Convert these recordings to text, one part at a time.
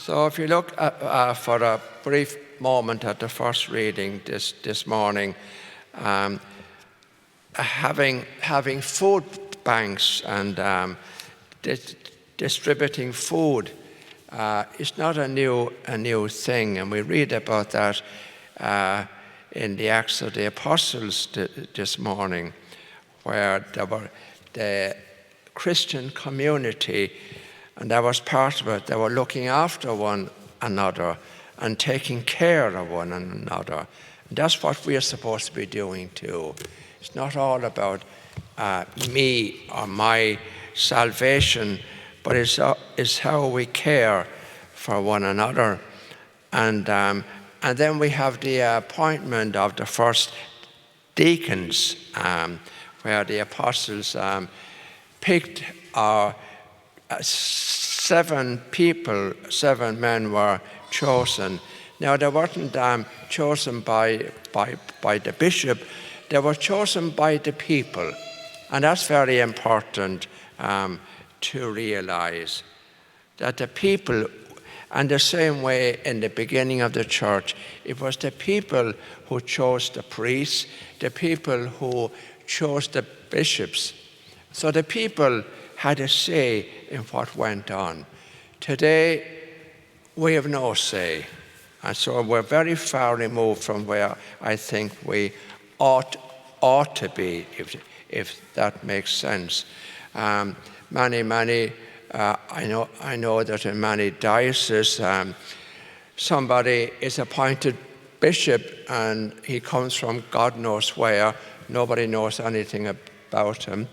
So if you look at, for a brief moment at the first reading this morning, having food banks and distributing food is not a new thing, and we read about that in the Acts of the Apostles this morning, where there were the Christian community, and that was part of it. They were looking after one another and taking care of one another. And that's what we are supposed to be doing too. It's not all about me or my salvation, but it's how we care for one another. And then we have the appointment of the first deacons, where the apostles picked 7 people, 7 men were chosen. Now, they weren't chosen by the bishop, they were chosen by the people. And that's very important to realize, that the people, and the same way in the beginning of the church, it was the people who chose the priests, the people who chose the bishops. So the people had a say in what went on. Today, we have no say. And so we're very far removed from where I think we ought to be, if that makes sense. I know that in many dioceses, somebody is appointed bishop and he comes from God knows where, nobody knows anything about him,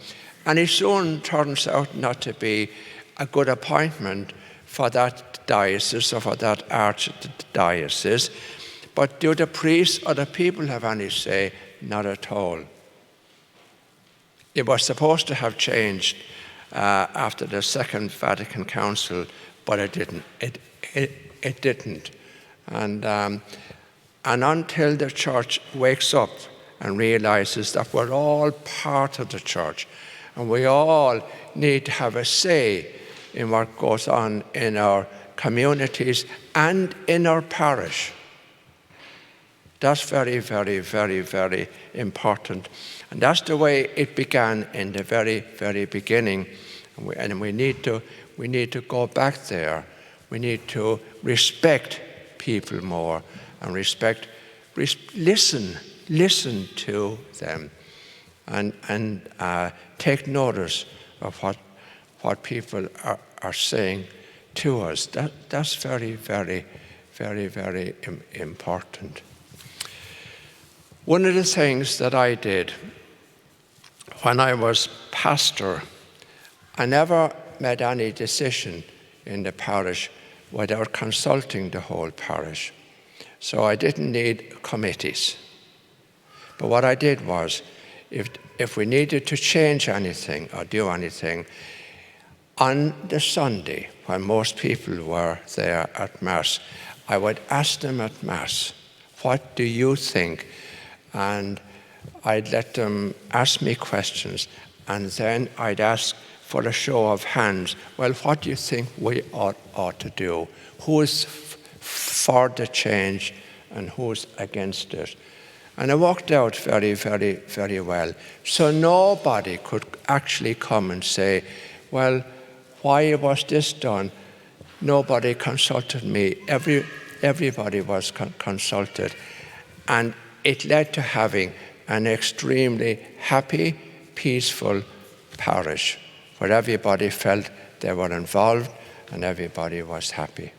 and he soon turns out not to be a good appointment for that diocese or for that archdiocese. But do the priests or the people have any say? Not at all. It was supposed to have changed after the Second Vatican Council, but it didn't. It didn't. And until the church wakes up and realizes that we're all part of the church, and we all need to have a say in what goes on in our communities and in our parish. That's very, very, very, very important. And that's the way it began in the very, very beginning. And we need to go back there. We need to respect people more and listen to them and take notice of what people are saying to us. That's very, very, very, very important. One of the things that I did when I was pastor, I never made any decision in the parish without consulting the whole parish. So I didn't need committees. But what I did was, if we needed to change anything or do anything, on the Sunday, when most people were there at Mass, I would ask them at Mass, what do you think? And I'd let them ask me questions, and then I'd ask for a show of hands. Well, what do you think we ought to do? Who is for the change and who's against it? And it worked out very, very, very well. So nobody could actually come and say, well, why was this done? Nobody consulted me. Everybody was consulted. And it led to having an extremely happy, peaceful parish where everybody felt they were involved and everybody was happy.